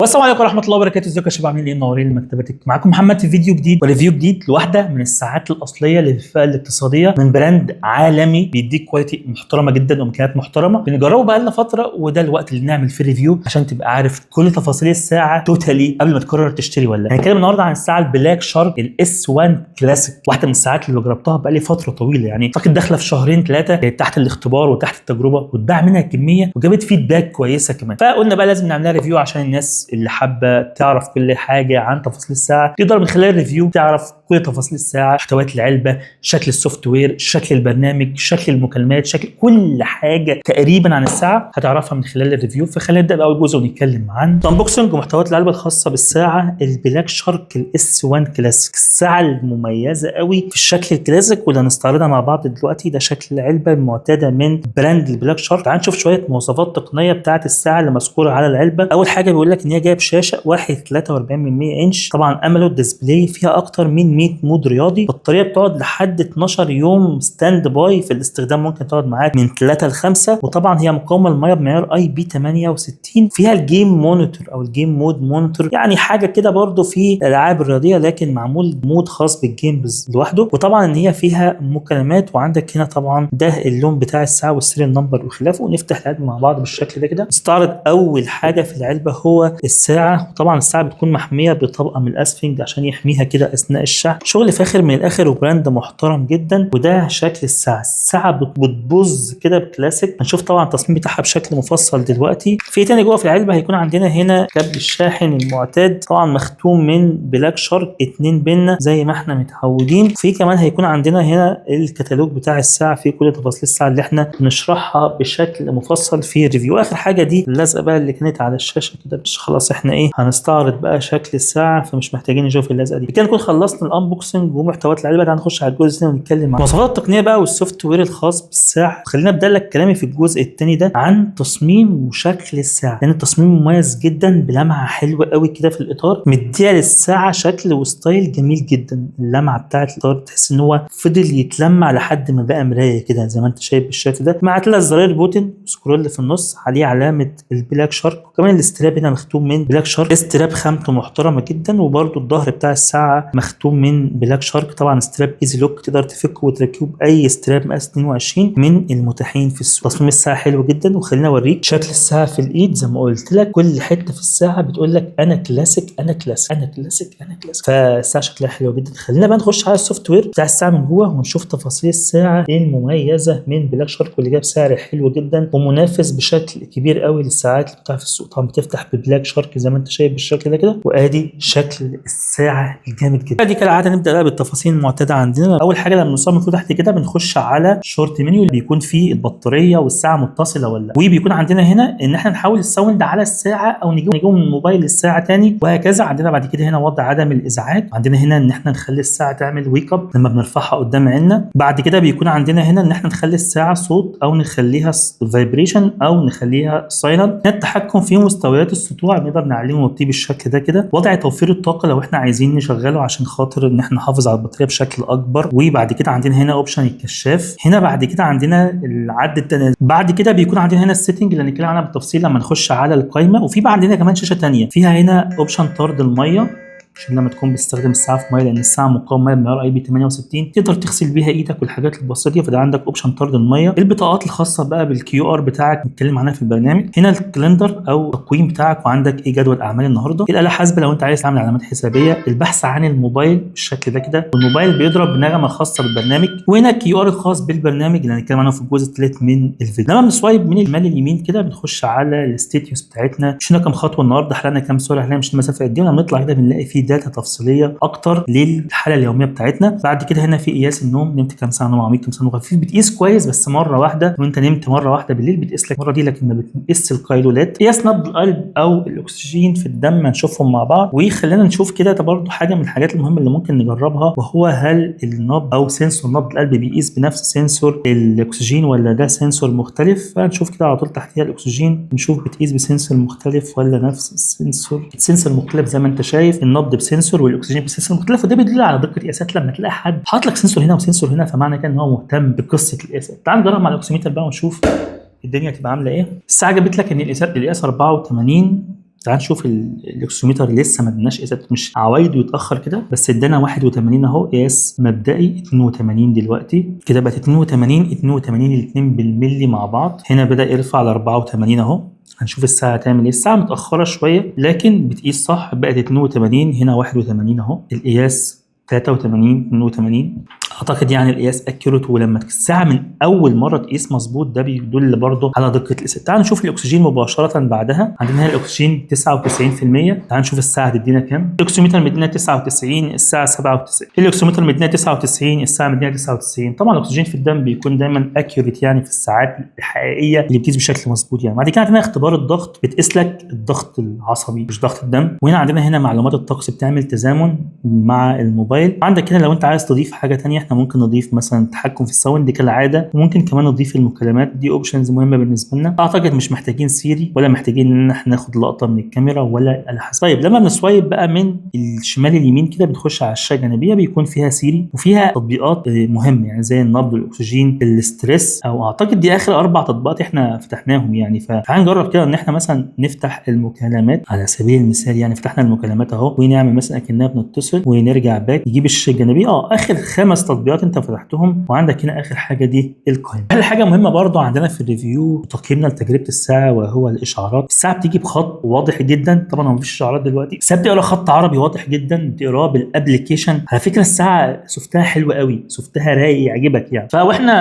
والسلام عليكم ورحمه الله وبركاته. ازيكم يا شباب؟ عاملين ايه؟ منورين المكتبه. معاكم محمد في فيديو جديد وريفيو جديد لواحده من الساعات الاصليه للفئه الاقتصاديه من براند عالمي بيديك كواليتي محترمه جدا وامكانيات محترمه. بنجربه بقى لنا فتره وده الوقت اللي نعمل فيه ريفيو عشان تبقى عارف كل تفاصيل الساعه توتالي قبل ما تقرر تشتري ولا لا. هنتكلم النهارده عن الساعه البلاك شارك الاس 1 كلاسيك، واحده من الساعات اللي جربتها بقى لي فتره طويله، يعني فاكر داخله في شهرين ثلاثه تحت الاختبار وتحت التجربه واتباع منها كميه وجابت فيدباك كويسه كمان. فقلنا بقى لازم نعملها ريفيو عشان الناس اللي حابه تعرف كل حاجه عن تفاصيل الساعه تقدر من خلال الريفيو تعرف كل تفاصيل الساعه، محتويات العلبه، شكل السوفت وير، شكل البرنامج، شكل المكالمات، شكل كل حاجه تقريبا عن الساعه هتعرفها من خلال الريفيو. فخلينا نبدا باول جزء ونتكلم عن انبوكسنج ومحتويات العلبه الخاصه بالساعه البلاك شارك الاس 1 كلاسيك، الساعه المميزه قوي في الشكل الكلاسيك واللي هنستعرضها مع بعض دلوقتي. ده شكل العلبه المعتاده من براند البلاك شارك. تعال نشوف شويه مواصفات تقنيه بتاعه الساعه اللي مذكوره على العلبه. اول حاجه بيقول لك ان هي جايب شاشه 1.43 انش، طبعا اموليد ديسبلاي، فيها اكتر من 100 مود رياضي، البطاريه بتقعد لحد 12 يوم ستاند باي في الاستخدام، ممكن تقعد معاك من 3 ل 5، وطبعا هي مقاومه للميه بمعيار اي بي 68. فيها الجيم مونيتور او الجيم مود مونيتور، يعني حاجه كده برضو في الالعاب الرياضيه لكن معمول مود خاص بالجيمز لوحده. وطبعا ان هي فيها مكالمات، وعندك هنا طبعا ده اللون بتاع الساعه والسيريال نمبر وخلافه. ونفتح العلبه مع بعض بالشكل ده كده. نستعرض اول حاجه في العلبه هو الساعه، وطبعا الساعه بتكون محميه بطبقه من الاسفنج عشان يحميها كده اثناء الشحن. شغل فاخر من الاخر وبراند محترم جدا. وده شكل الساعه. الساعه بتبوظ كده بكلاسيك. هنشوف طبعا التصميم بتاعها بشكل مفصل دلوقتي. في تاني جوه في العلبه هيكون عندنا هنا كابل الشاحن المعتاد، طبعا مختوم من بلاك شارك 2 بنه زي ما احنا متعودين. في كمان هيكون عندنا هنا الكتالوج بتاع الساعه فيه كل تفاصيل الساعه اللي احنا بنشرحها بشكل مفصل في ريفيو. اخر حاجه دي اللزقه بقى اللي كانت على الشاشه كده، مش خلاص احنا ايه هنستعرض بقى شكل الساعه فمش محتاجين نشوف اللزقه دي. كده نكون خلصنا الانبوكسنج ومحتويات العلبه. تعال نخش على الجزء الثاني ونتكلم عن المواصفات التقنيه بقى والسوفت وير الخاص بالساعه. خلينا ابدا لك كلامي في الجزء الثاني ده عن تصميم وشكل الساعه، لان التصميم مميز جدا بلمعه حلوه قوي كده في الاطار، مديها للساعه شكل وستايل جميل جدا. اللمعه بتاعت الاطار تحس ان هو فضل يتلمع لحد ما بقى مرايه كده زي ما انت شايف بالشكل ده، مع 3 زراير بوتن سكرول في النص عليه علامه البلاك شارك. وكمان الاستراب هنا مختوم من بلاك شارك، استراب خامته محترمه جدا. وبرده الظهر بتاع الساعه مختوم من بلاك شارك، طبعا استراب ايزي لوك تقدر تفكه وتركبه باي استراب مقاس 22 من المتاحين في السوق. تصميم الساعه حلو جدا. وخلينا اوريك شكل الساعه في الايد. زي ما قلت لك كل حته في الساعه بتقول لك انا كلاسيك انا كلاسيك انا كلاسيك انا كلاسيك، فالساعه شكلها حلو جدا. خلينا بقى نخش على السوفت وير بتاع الساعه من جوه ونشوف تفاصيل الساعه المميزه من بلاك شارك واللي جاب سعر حلو جدا ومنافس بشكل كبير قوي للساعات اللي بتاعها في السوق. طبعا بتفتح ببلاك شارك زي ما انت شايف بالشكل ده كده. وادي شكل الساعه الجامد جدا. دي كالعاده نبدا بقى بالتفاصيل المعتاده عندنا. اول حاجه لما نوصل من فوق تحت كده بنخش على شورت منيو اللي بيكون فيه البطاريه والساعه متصله ولا لا. وبيكون عندنا هنا ان احنا نحول الساوند على الساعه او نجيبه من الموبايل للساعه تاني وهكذا. عندنا بعد كده هنا وضع عدم الازعاج. عندنا هنا ان احنا نخلي الساعه تعمل ويك اب لما بنرفعها قدام عيننا. بعد كده بيكون عندنا هنا ان احنا نخلي الساعه صوت او نخليها فايبريشن او نخليها سايلنت. التحكم في مستويات السطوع نقدر نعليه ونوطيه بالشكل ده كده. وضع توفير الطاقه لو احنا عايزين نشغله عشان خاطر ان احنا نحافظ على البطاريه بشكل اكبر. وبعد كده عندنا هنا اوبشن الكشاف. هنا بعد كده عندنا العد التنازلي. بعد كده بيكون عندنا هنا السيتنج اللي هنتكلم عنها بالتفصيل لما نخش على القائمه. وفي بعد عندنا كمان شاشه ثانيه فيها هنا اوبشن طرد الميه عشان لما تكون بتستخدم الساعه في ميه، لان الساعه مقاومه ميه بمعيار اي بي 68 تقدر تغسل بيها ايدك والحاجات البسيطه دي. فده عندك اوبشن طرد الميه. البطاقات الخاصه بقى بالكيو ار بتاعك نتكلم عنها في البرنامج. هنا الكالندر او التقويم بتاعك، وعندك ايه جدول اعمال النهارده. الاله الحاسبه لو انت عايز تعمل علامات حسابيه. البحث عن الموبايل بالشكل ده كده، والموبايل بيضرب بنغمه خاصه بالبرنامج. وهنا الكيو ار الخاص بالبرنامج اللي هنتكلم عنه في الجزء الثالث من الفيديو. لما بنسوايب من الشمال لليمين كده بنخش على الستيتيوس بتاعتنا. مشينا كام خطوه النهارده، حلقنا كام سؤال، حلقنا مش المسافه قد ايه. ولما نطلع كده بنلاقي فيه داتا تفصيليه اكتر للحاله اليوميه بتاعتنا. بعد كده هنا في قياس النوم، نمت كام ساعه نوم عميق، كام ساعه نوم خفيف. بتقيس كويس بس مره واحده. وانت نمت مره واحده بالليل بتقيس لك مره دي، لكن ما بتقيس القيلولات. قياس نبض القلب او الاكسجين في الدم هنشوفهم مع بعض. وخلينا نشوف كده ده برضه حاجه من الحاجات المهمه اللي ممكن نجربها، وهو هل النبض او سنسور نبض القلب بيقيس بنفس سنسور الاكسجين ولا ده سنسور مختلف. فهنشوف كده على طول تحتيها الاكسجين نشوف بتقيس بسنسور مختلف ولا نفس السنسور مختلف. زي ما انت شايف النبض بسنسور والاكسجين بسنسور مختلف، وده بيدل على دقه قياسات. لما تلاقي حد حاطط لك سنسور هنا وسنسور هنا فمعنى كده ان هو مهتم بقصه القياسات. تعال نجرب مع الاكسيمتر بقى ونشوف الدنيا تبقى عامله ايه. الساعه جابت لك ان القياس 84 تعال نشوف الاكسوميتر لسه ما ادناش قياسات، مش عوايده يتاخر كده، بس ادانا 81 اهو قياس مبدئي. 82 دلوقتي كده بقت 82 الاثنين بالملي مع بعض. هنا بدا يرفع ل 84 اهو. هنشوف الساعة هتعمل ايه. الساعة متأخرة شوية لكن بتقيس صح، بقت 82 هنا 81 اهو. القياس 83 82. اعتقد يعني القياس اكيوريت، ولما الساعه من اول مره تقيس مظبوط ده بيدل برضه على دقه القياس. تعال نشوف الاكسجين مباشره بعدها. عندنا هنا الاكسجين 99%. تعال نشوف الساعه هتدينا كام. الاكسيومتر مدينا 99، الساعه 97. الاكسيومتر مدينا 99، الساعه مدينا 99. طبعا الاكسجين في الدم بيكون دايما اكيوريت يعني في الساعات الحقيقيه اللي بتقيس بشكل مظبوط يعني. بعد كده عندنا اختبار الضغط، بتقيس لك الضغط العصبي مش ضغط الدم. وهنا عندنا هنا معلومات الطقس، بتعمل تزامن مع الموبايل. عندك هنا لو انت عايز تضيف حاجه ثانيه احنا ممكن نضيف مثلا التحكم في الساوند كالعاده، وممكن كمان نضيف المكالمات. دي اوبشنز مهمه بالنسبه لنا. اعتقد مش محتاجين سيري ولا محتاجين ان احنا ناخد لقطه من الكاميرا ولا على حسب. طيب لما بنسوايب بقى من الشمال اليمين كده بنخش على الشاشه الجانبيه، بيكون فيها سيري وفيها تطبيقات مهمه يعني زي النبض والاكسجين الاسترس، او اعتقد دي اخر 4 تطبيقات احنا فتحناهم يعني. فتعال نجرب كده ان احنا مثلا نفتح المكالمات على سبيل المثال يعني. فتحنا المكالمات اهو ونعمل مثلا اكننا بنتصل ونرجع باك، يجيب الشاشه الجانبيه اخر 5 تطبيقات انت فتحتهم. وعندك هنا اخر حاجه دي القائمه. حاجه مهمه برضو عندنا في الريفيو تقييمنا لتجربه الساعه وهو الاشعارات. الساعه بتيجي بخط واضح جدا، طبعا ما فيش اشعارات دلوقتي، بس بتقرا خط عربي واضح جدا، بتقراه بالابلكيشن. على فكره الساعه شفتها حلوه قوي، شفتها رايق يعجبك يعني. فاحنا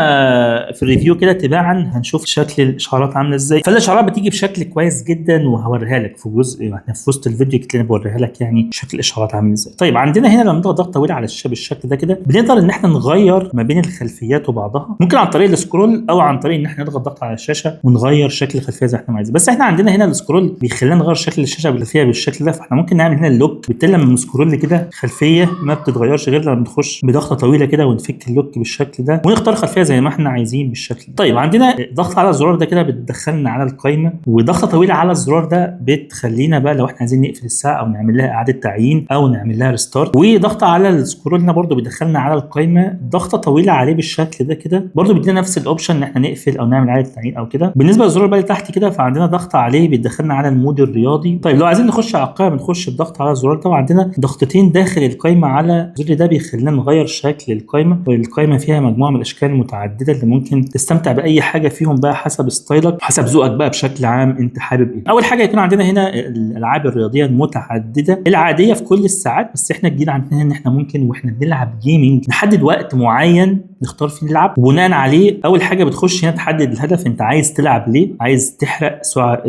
في الريفيو كده تباعا هنشوف شكل الاشعارات عامله ازاي. فالاشعارات بتيجي بشكل كويس جدا وهوريها لك في جزء احنا في وسط الفيديو كده بوريها لك يعني شكل الاشعارات عامل ازاي. طيب عندنا هنا لما نضغط ضغط طويل على الشاشه بالشكل ده كده بنقدر ان احنا نغير ما بين الخلفيات وبعضها، ممكن عن طريق السكرول او عن طريق ان احنا نضغط ضغط على الشاشه ونغير شكل الخلفيه زي ما احنا عايزين. بس احنا عندنا هنا السكرول بيخلينا نغير شكل الشاشه بالخلفيه بالشكل ده، فاحنا ممكن نعمل هنا اللوك. بالتالي لما نسكرول كده خلفيه ما بتتغيرش غير لما بنخش بضغطه طويله كده ونفك اللوك بالشكل ده ونختار خلفيه زي ما احنا عايزين بالشكل ده. طيب عندنا ضغط على الزرار ده كده بتدخلنا على القائمه، وضغطه طويله على الزرار ده بتخلينا بقى لو احنا عايزين نقفل الساعه او نعمل لها اعاده تعيين او نعمل لها ريستارت. وضغط على السكرول هنا برده بيدخلنا على القائمه، ضغطه طويله عليه بالشكل ده كده برده بيدينا نفس الاوبشن ان احنا نقفل او نعمل اعاده تعيين او كده. بالنسبه للزرار بقى اللي تحت كده فعندنا ضغط عليه بيدخلنا على المود الرياضي. طيب لو عايزين نخش على القائمه بنخش بضغط على الزرار ده، وعندنا ضغطتين داخل القائمه على الزر ده بيخلينا نغير شكل القائمه. والقائمه فيها مجموعه من الاشكال المتعدده اللي ممكن تستمتع باي حاجه فيهم بقى حسب ستايلك وحسب ذوقك بقى بشكل عام انت حابب ايه. اول حاجه يكون عندنا هنا الالعاب الرياضيه المتعدده العاديه في كل الساعات، بس احنا الجديد عندنا ان احنا ممكن واحنا بنلعب جيمنج نحدد وقت معين نختار فيه نلعب، وبناء عليه اول حاجه بتخش هنا تحدد الهدف. انت عايز تلعب ليه؟ عايز تحرق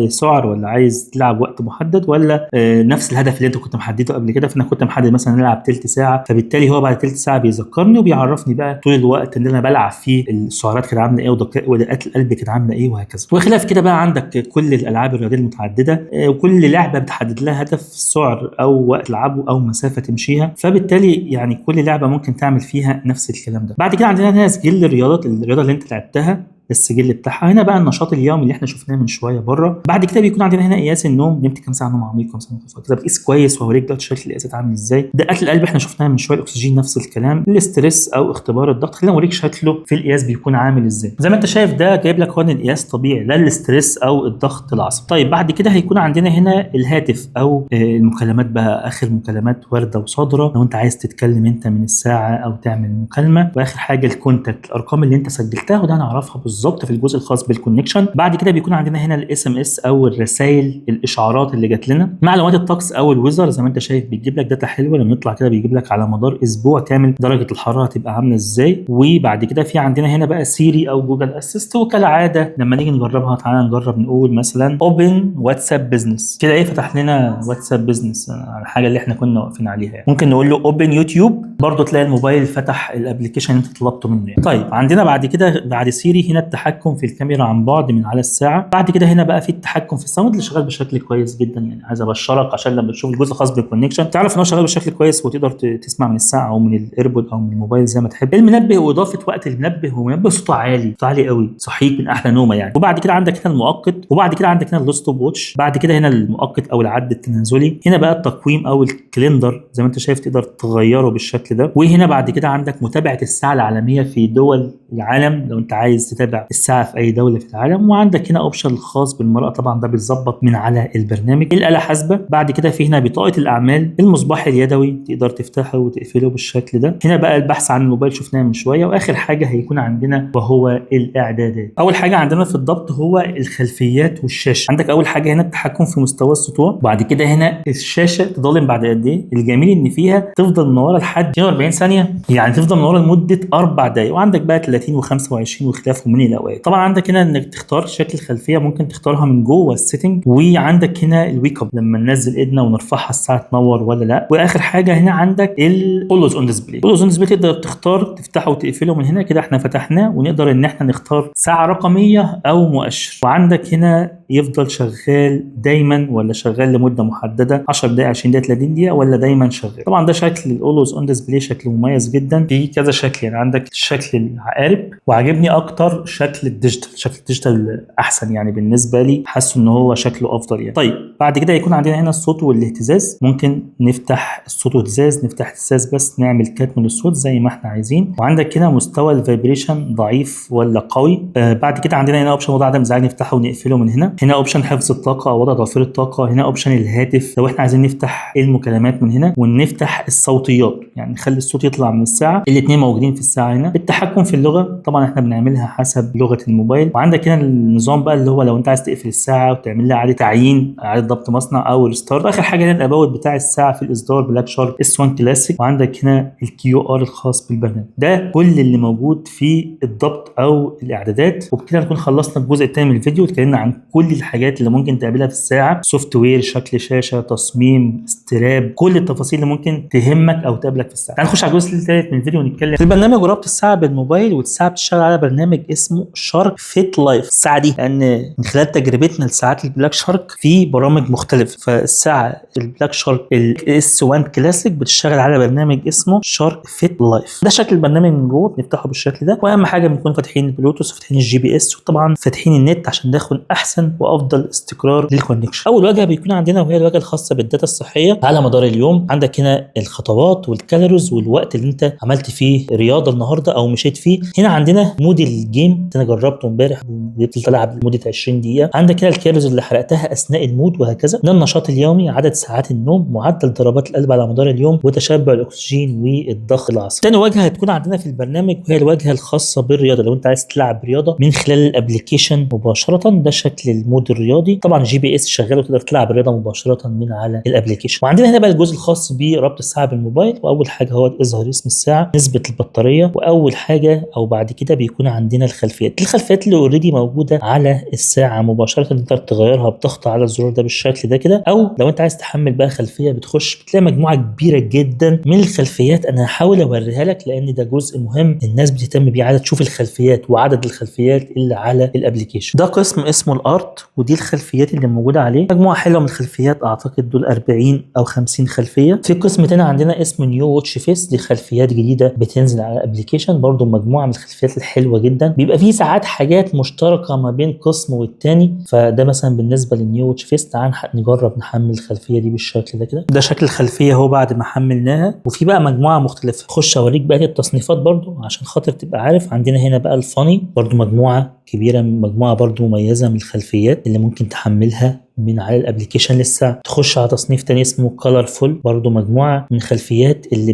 سعر ولا عايز تلعب وقت محدد ولا نفس الهدف اللي انت كنت محدده قبل كده. فانا كنت محدد مثلا نلعب تلت ساعه، فبالتالي هو بعد تلت ساعه بيذكرني وبيعرفني بقى طول الوقت ان انا بلعب فيه السعرات كانت عامله ايه ودقات القلب كانت عامله ايه وهكذا. وخلاف كده بقى عندك كل الالعاب الرياضيه المتعدده وكل لعبه بتحدد لها هدف سعر او وقت تلعبه او مسافه تمشيها، فبالتالي يعني كل لعبه ممكن تعمل فيها نفس الكلام ده. بعد كده عندنا هنا سجل الرياضه اللي انت لعبتها، السجل بتاعها. هنا بقى النشاط اليومي اللي احنا شفناه من شويه بره. بعد كده بيكون عندنا هنا قياس النوم، نمت كام ساعه نوم عميق كام ساعه نوم كده بقيس كويس وهوريك دلوقتي شكل القياسات عامل ازاي. دقات القلب احنا شفناها من شويه، الاكسجين نفس الكلام، الاسترس او اختبار الضغط خلينا اوريك شكله في القياس بيكون عامل ازاي. زي ما انت شايف ده جايب لك هون القياس طبيعي، لا الاسترس او الضغط العصبي. طيب بعد كده هيكون عندنا هنا الهاتف او المكالمات بقى، اخر مكالمات وارده وصادره لو انت عايز تتكلم انت من الساعه او تعمل مكالمه. واخر حاجه الكونتاكت، الارقام اللي انت سجلتها وده هنعرفها بالظبط في الجزء الخاص بالكونكشن. بعد كده بيكون عندنا هنا الاس ام اس او الرسائل الاشعارات اللي جات لنا، معلومات الطقس او الويزر. زي ما انت شايف بيجيب لك داتا حلوه، لما نطلع كده بيجيب لك على مدار اسبوع كامل درجه الحراره هتبقى عامله ازاي. وبعد كده في عندنا هنا بقى سيري او جوجل اسيست، وكالعاده لما نيجي نجربها تعالى نجرب نقول مثلا اوبن واتساب بزنس كده ايه فتح لنا واتساب بزنس على الحاجه اللي احنا كنا واقفين عليها يعني. ممكن نقول له اوبن يوتيوب برضه تلاقي الموبايل فتح الابلكيشن اللي انت طلبته منه يعني. طيب عندنا بعد كده بعد سيري هنا التحكم في الكاميرا عن بعد من على الساعه. بعد كده هنا بقى في التحكم في الساوند اللي شغال بشكل كويس جدا يعني. عايز ابشرك عشان لما تشوف الجزء الخاص بالكونكشن تعرف ان هو شغال بشكل كويس وتقدر تسمع من الساعه او من الايربود او من الموبايل زي ما تحب. المنبه واضافه وقت المنبه، ومنبه صوته عالي، صوته عالي قوي صحيك من احلى نومه يعني. وبعد كده عندك هنا المؤقت، وبعد كده عندك هنا الستوب واتش، بعد كده هنا المؤقت او العد التنازلي. هنا بقى التقويم او الكالندر زي ما انت شايف تقدر تغيره بالشكل ده. وهنا بعد كده عندك متابعه الساعه العالميه في دول العالم لو انت عايز تتابع تتابع الساعه في اي دوله في العالم. وعندك هنا اوبشن الخاص بالمراه، طبعا ده بيتظبط من على البرنامج. الاله حاسبه، بعد كده في هنا بطاقه الاعمال، المصباح اليدوي تقدر تفتحه وتقفله بالشكل ده. هنا بقى البحث عن الموبايل شفناه من شويه. واخر حاجه هيكون عندنا وهو الاعدادات. اول حاجه عندنا في الضبط هو الخلفيات والشاشه. عندك اول حاجه هنا التحكم في مستوى السطوع، بعد كده هنا الشاشه تضلم بعد قد ايه. الجميل ان فيها تفضل منوره لحد 42 ثانيه، يعني تفضل منوره لمده 4 دقائق. وعندك بقى 30 و25 واختلافهم من الاوقات. طبعا عندك هنا انك تختار شكل الخلفيه، ممكن تختارها من جوه السيتنج. وعندك هنا الويك اب، لما ننزل ايدنا ونرفعها الساعه تنور ولا لا. واخر حاجه هنا عندك الاولوز اون ديسبلاي. الاولوز اون ديسبلاي تقدر تختار تفتحه وتقفله من هنا كده. احنا فتحناه ونقدر ان احنا نختار ساعه رقميه او مؤشر. وعندك هنا يفضل شغال دايما ولا شغال لمده محدده 10 دقائق 20 دقيقه 30 دقيقه ولا دايما شغال. طبعا ده شكل الاولوز اون ديسبلاي، شكل مميز جدا. في كذا شكل، يعني عندك شكل العقارب، وعجبني اكتر شكل الديجيتال. شكل الديجيتال احسن يعني بالنسبه لي، حاسه ان هو شكله افضل يعني. طيب بعد كده يكون عندنا هنا الصوت والاهتزاز. ممكن نفتح الصوت والاهتزاز، نفتح الاهتزاز بس، نعمل كتم للصوت زي ما احنا عايزين. وعندك هنا مستوى الفايبريشن ضعيف ولا قوي. بعد كده عندنا هنا اوبشن وضع عدم ازعاج، نفتحه ونقفله من هنا. هنا اوبشن حفظ الطاقه او وضع توفير الطاقه. هنا اوبشن الهاتف لو احنا عايزين نفتح المكالمات من هنا. ونفتح الصوتيات، يعني نخلي الصوت يطلع من الساعه. الاثنين موجودين في الساعه هنا. التحكم في اللغه طبعا احنا بنعملها حسب لغه الموبايل. وعندك هنا النظام بقى اللي هو لو انت عايز تقفل الساعه وتعمل لها اعاده تعيين، اعاده ضبط مصنع او ريستارت. واخر حاجه هنا الاباوت بتاع الساعه في الاصدار بلاك شارك اس 1 كلاسيك. وعندك هنا الكيو ار الخاص بالبرنامج. ده كل اللي موجود في الضبط او الاعدادات. وبكده نكون خلصنا الجزء الثاني من الفيديو، اتكلمنا عن كل الحاجات اللي ممكن تقابلها في الساعه، سوفت وير، شكل شاشه، تصميم، استراب، كل التفاصيل اللي ممكن تهمك او تقابلك في الساعه. تعال نخش على الجزء الثالث من الفيديو ونتكلم في البرنامج وربط الساعه بالموبايل. والساعه بتشتغل على برنامج اسمه شارك فيت لايف. الساعه دي لان من خلال تجربتنا لساعات البلاك شارك في برامج مختلفه، فالساعه البلاك شارك الاس 1 كلاسيك بتشتغل على برنامج اسمه شارك فيت لايف. ده شكل البرنامج من جوه، بنفتحه بالشكل ده. واهم حاجه بنكون فاتحين البلوتوث وفاتحين الجي بي اس، وطبعا فاتحين النت عشان ناخد احسن وافضل استقرار للكونكشن. اول واجهه بيكون عندنا وهي الواجهه الخاصه بالداتا الصحيه على مدار اليوم. عندك هنا الخطوات والكالوريز والوقت اللي انت عملت فيه رياضه النهارده او مشيت فيه. هنا عندنا مود الجيم، انا جربته امبارح وفضلت العب لمده 20 دقيقه. عندك هنا الكالوريز اللي حرقتها اثناء المود وهكذا. ده النشاط اليومي، عدد ساعات النوم، معدل ضربات القلب على مدار اليوم، وتشبع الاكسجين والضغط العصبي. ثاني واجهه هتكون عندنا في البرنامج وهي الواجهه الخاصه بالرياضه. لو انت عايز تلعب رياضه من خلال الابلكيشن مباشره، ده شكل المود الرياضي. طبعا جي بي اس شغال وتقدر تلعب رياضه مباشره من على الابلكيشن. وعندنا هنا بقى الجزء الخاص بربط الساعه بالموبايل. واول حاجه هو اظهار اسم الساعه، نسبه البطاريه، واول حاجه او بعد كده بيكون عندنا الخلفيات. الخلفيات اللي اوريدي موجوده على الساعه مباشره تقدر تغيرها بضغط على الزرار ده بالشكل ده كده. او لو انت عايز تحمل بقى خلفيه بتخش بتلاقي مجموعه كبيره جدا من الخلفيات. انا هحاول اوريها لك لان ده جزء مهم الناس بتهتم بيه، عايزه تشوف الخلفيات وعدد الخلفيات اللي على الابلكيشن. ده قسم اسمه الارت، ودي الخلفيات اللي موجوده عليه. مجموعه حلوه من الخلفيات، اعتقد دول 40 او 50 خلفيه. في قسم تاني عندنا اسمه نيو واتش فيس، دي خلفيات جديده بتنزل على الابلكيشن. برضو مجموعه من الخلفيات الحلوه جدا. بيبقى فيه ساعات حاجات مشتركه ما بين قسم والتاني. فده مثلا بالنسبه للنيو واتش فيس. تعال نجرب نحمل الخلفيه دي بالشكل ده كده. ده شكل الخلفيه اهو بعد ما حملناها. وفي بقى مجموعه مختلفه، خش اوريك بقى التصنيفات برضو عشان خاطر تبقى عارف. عندنا هنا بقى الفاني، برضو مجموعه كبيره، مجموعه برضو مميزه من الخلفيات اللي ممكن تحملها من على الابلكيشن للساعه. تخش على تصنيف تاني اسمه كولرفول، برضو مجموعه من الخلفيات اللي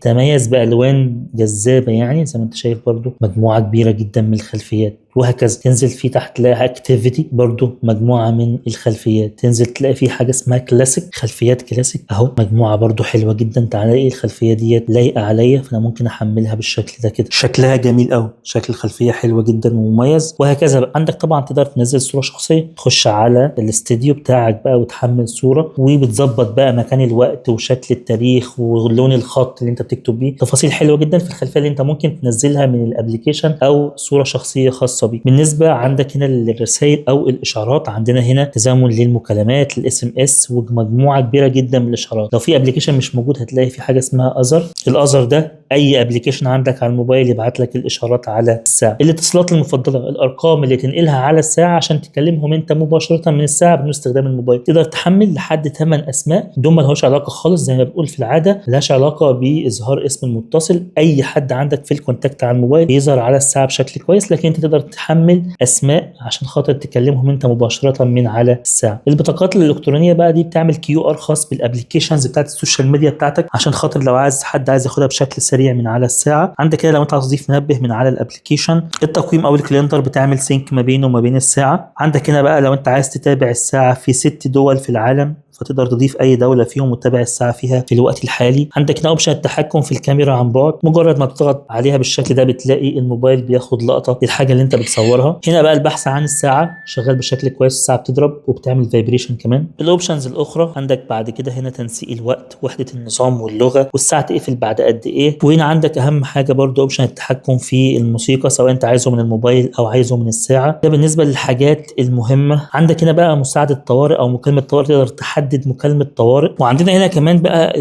تميز بالوان جذابه، يعني زي ما انت شايف برضو مجموعه كبيره جدا من الخلفيات. وهكذا تنزل فيه تحت تلاقي اكتيفيتي، برضو مجموعه من الخلفيات. تنزل تلاقي فيه حاجه اسمها كلاسيك، خلفيات كلاسيك اهو، مجموعه برضو حلوه جدا. تعالى ايه الخلفيه ديت لايقه عليا، فانا ممكن احملها بالشكل ده كده. شكلها جميل قوي، شكل الخلفيه حلوه جدا ومميز. وهكذا بقى عندك طبعا تقدر تنزل صوره شخصيه، تخش على الاستديو بتاعك بقى وتحمل صوره، وبتظبط بقى مكان الوقت وشكل التاريخ ولون الخط اللي انت بتكتب بيه. تفاصيل حلوه جدا في الخلفيه اللي انت ممكن تنزلها من الابلكيشن او صوره شخصيه خاصه بيه. بالنسبه عندك هنا للرسائل او الاشعارات، عندنا هنا تزامن للمكالمات، للاس ام اس، ومجموعه كبيره جدا من الاشعارات. لو في ابلكيشن مش موجود هتلاقي في حاجه اسمها اذر. الاذر ده اي ابلكيشن عندك على الموبايل يبعت لك الاشارات على الساعه. الاتصالات المفضله، الارقام اللي تنقلها على الساعه عشان تكلمهم انت مباشره من الساعه بدون استخدام الموبايل. تقدر تحمل لحد 8 اسماء، دول ما لهاش علاقه خالص زي ما بنقول في العاده، ملهاش علاقه باظهار اسم المتصل. اي حد عندك في الكونتاكت على الموبايل بيظهر على الساعه بشكل كويس، لكن انت تقدر تحمل اسماء عشان خاطر تكلمهم انت مباشره من على الساعه. البطاقات الالكترونيه بقى دي بتعمل QR خاص بالابلكيشنز بتاعت السوشيال ميديا بتاعتك، عشان خاطر لو حد عايز ياخدها بشكل سريع من على الساعه. عندك كده لو انت عايز تضيف منبه من على الابلكيشن. التقويم او الكالندر بتعمل سينك ما بينه وما بين الساعه. عندك هنا بقى لو انت عايز تتابع الساعه في 6 دول في العالم، فتقدر تضيف اي دوله فيهم وتتابع الساعه فيها في الوقت الحالي. عندك هنا اوبشن التحكم في الكاميرا عن بعد، مجرد ما تضغط عليها بالشكل ده بتلاقي الموبايل بياخد لقطه للحاجه اللي انت بتصورها. هنا بقى البحث عن الساعه شغال بشكل كويس، الساعه بتضرب وبتعمل فايبريشن كمان. الاوبشنز الاخرى عندك بعد كده هنا تنسيق الوقت، وحده النظام واللغه، والساعه تقفل بعد قد ايه. وهنا عندك اهم حاجه برضو اوبشن التحكم في الموسيقى، سواء انت عايزه من الموبايل او عايزه من الساعه. ده بالنسبه للحاجات المهمه. عندك هنا بقى مساعده طوارئ او مكالمه طوارئ، تقدر تحدد مكالمه طوارئ. وعندنا هنا كمان بقى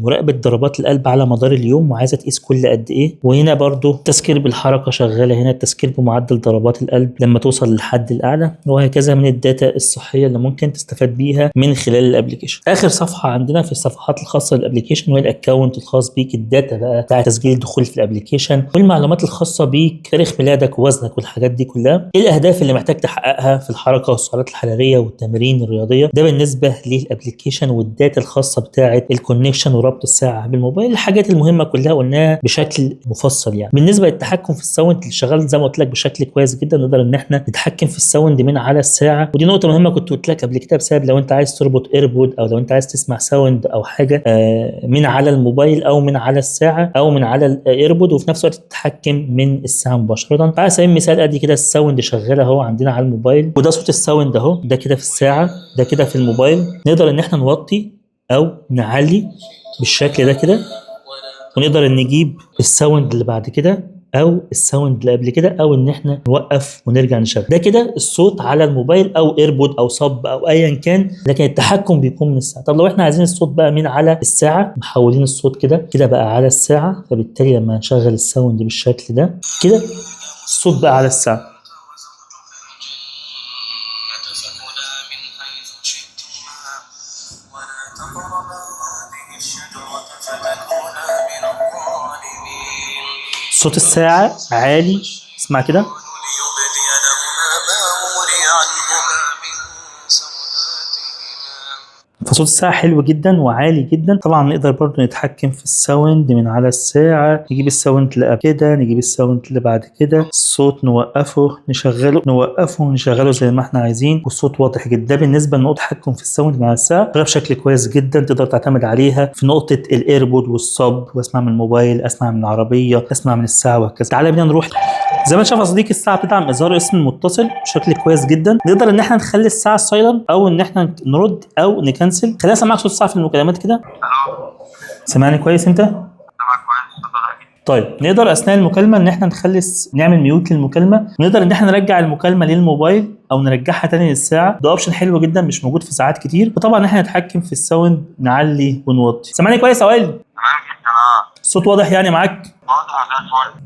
مراقبه ضربات القلب على مدار اليوم وعايزه تقيس كل قد ايه. وهنا برضو تذكير بالحركه شغاله، هنا التذكير بمعدل ضربات القلب لما توصل للحد الاعلى، وهكذا من الداتا الصحيه اللي ممكن تستفاد بيها من خلال الابلكيشن. اخر صفحه عندنا في الصفحات الخاصه بالابلكيشن وهي الاكونت الخاص بيك، الداتا بقى بتاع تسجيل الدخول في الابلكيشن والمعلومات الخاصه بيك، تاريخ ميلادك ووزنك والحاجات دي كلها. ايه الاهداف اللي محتاج تحققها في الحركه والسعرات الحراريه والتمارين الرياضيه، ده بالنسبه للابلكيشن والداتا الخاصه بتاعه الكونكشن وربط الساعه بالموبايل. الحاجات المهمه كلها قلناها بشكل مفصل يعني. بالنسبه للتحكم في الساوند اللي شغال زي ما قلت لك بشكل كويس جدا، نقدر ان احنا نتحكم في الساوند من على الساعه، ودي نقطه مهمه كنت قلت لك قبل كده، بسبب لو انت عايز تربط ايربود او لو انت عايز تسمع ساوند او حاجه من على الموبايل او من على الساعه او من على الايربود، وفي نفس الوقت تتحكم من الساعه مباشره. على سبيل المثال ادي كده الساوند شغاله اهو عندنا على الموبايل، وده صوت الساوند اهو، ده كده في الساعه، ده كده في الموبايل. نقدر ان احنا نوطي او نعلي بالشكل ده كده، ونقدر نجيب الساوند اللي بعد كده او الساوند اللي قبل كده، او ان احنا نوقف ونرجع نشغل. ده كده الصوت على الموبايل او ايربود او صب او ايا كان، لكن التحكم بيكون من الساعه. طب لو احنا عايزين الصوت بقى من على الساعه، محولين الصوت كده بقى على الساعه، فبالتالي لما نشغل الساوند بالشكل ده كده الصوت بقى على الساعه. صوت الساعة عالي، اسمع كده. فصوت الساعة حلو جدا وعالي جدا. طبعا نقدر برضو نتحكم في الساوند من على الساعة، نجيب الساوند اللي قبل كده، نجيب الساوند اللي بعد كده، الصوت نوقفه نشغله، نوقفه ونشغله زي ما احنا عايزين، والصوت واضح جدا. ده بالنسبة لنقطة التحكم في الساوند من على الساعة، ده بشكل كويس جدا تقدر تعتمد عليها في نقطة الايربود والصب، واسمع من الموبايل، اسمع من العربية، اسمع من الساعة وهكذا. تعالى بينا نروح. زي ما شاف صديقي الساعه بتدعم اظهار اسم المتصل بشكل كويس جدا. نقدر ان احنا نخلي الساعه سايلنت او ان احنا نرد او نكنسل. خلينا اسمعك صوت الساعه في المكالمات كده. سامعني كويس انت؟ طيب نقدر اثناء المكالمه ان احنا نعمل ميوت للمكالمه، ونقدر ان احنا نرجع المكالمه للموبايل او نرجعها تاني للساعه. ده اوبشن حلو جدا مش موجود في ساعات كتير. وطبعا احنا نتحكم في الساوند، نعلي ونوطي. سامعني كويس يا وائل؟ الصوت واضح يعني معاك؟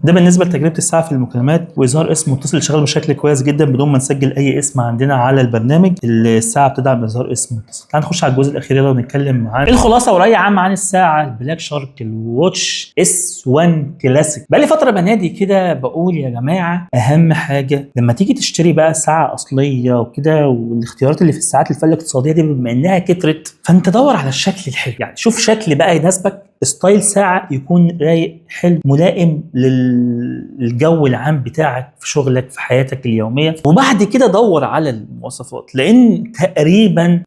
ده بالنسبه لتجربه الساعه في المكالمات واظهار اسم متصل شغال بشكل كويس جدا بدون ما نسجل اي اسم عندنا على البرنامج. الساعه بتدعم اظهار اسم متصل. تعال نخش على الجزء الاخير يلا ونتكلم عن الخلاصه ورأي عام عن الساعه البلاك شارك الواتش S1 كلاسيك. بقالي فتره بنادي كده بقول يا جماعه اهم حاجه لما تيجي تشتري بقى ساعه اصليه وكده، والاختيارات اللي في الساعات الفئه الاقتصاديه دي بما انها كترت، فانت دور على الشكل الحلو. يعني شوف شكل بقى يناسبك، ستايل ساعه يكون رايق حلو ملائم للجو العام بتاعك في شغلك في حياتك اليوميه، وبعد كده دور على المواصفات. لان تقريبا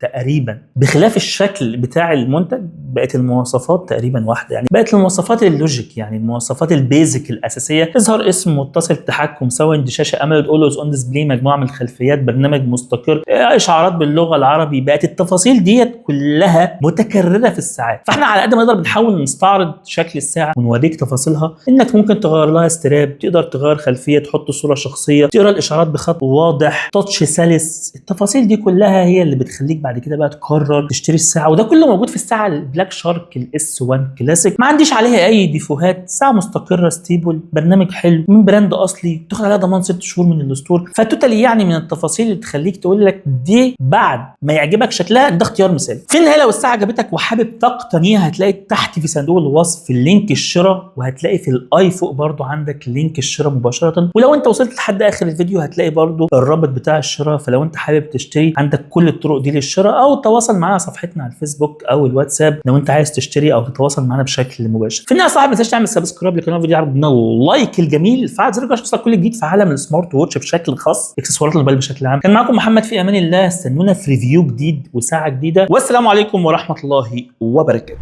بخلاف الشكل بتاع المنتج بقت المواصفات تقريبا واحده. يعني بقت المواصفات اللوجيك، يعني المواصفات البيزك الاساسيه، اظهار اسم متصل، تحكم، ساوند، شاشه اموليد اولويز اون ديسبلاي، مجموعه من الخلفيات، برنامج مستقر، اشعارات باللغه العربي. بقت التفاصيل ديت كلها متكرره في الساعات. فاحنا على قد ما نقدر بنحاول نستعرض شكل الساعه ونوريك تفاصيلها، انك ممكن تغير لها ستراب، تقدر تغير خلفيه، تحط صوره شخصيه، تقرا الاشارات بخط واضح، تاتش سلس. التفاصيل دي كلها هي اللي بتخليك بعد كده بقى تقرر تشتري الساعه. وده كله موجود في الساعه البلاك شارك الاس 1 كلاسيك، ما عنديش عليها اي ديفوهات، ساعه مستقره ستيبل، برنامج حلو من براند اصلي، تاخد عليها ضمان 6 شهور من الستور. فتوتالي يعني من التفاصيل اللي تخليك تقول لك دي بعد ما يعجبك شكلها ده اختيار مثالي. في النهايه لو الساعه عجبتك وحابب تقتنيها، هتلاقي تحت في صندوق الوصف لينك الشراء، وهتلاقي في الاي فوق برضو عندك لينك الشراء مباشره. ولو انت وصلت لحد اخر الفيديو هتلاقي برضو الرابط بتاع الشراء. فلو انت حابب تشتري عندك كل الطرق دي للشراء، او تواصل معانا على صفحتنا على الفيسبوك او الواتساب لو انت عايز تشتري او تتواصل معانا بشكل مباشر. في النهايه صاحب ما تنساش تعمل سبسكرايب للقناه الفيديو، عجبنا اللايك الجميل، فعل زر الجرس عشان كل جديد في عالم السمارت ووتش بشكل خاص، اكسسوارات الموبايل بشكل عام. كان معاكم محمد في امان الله، استنونا في ريفيو جديد وساعه جديده، والسلام عليكم ورحمه الله وبركاته.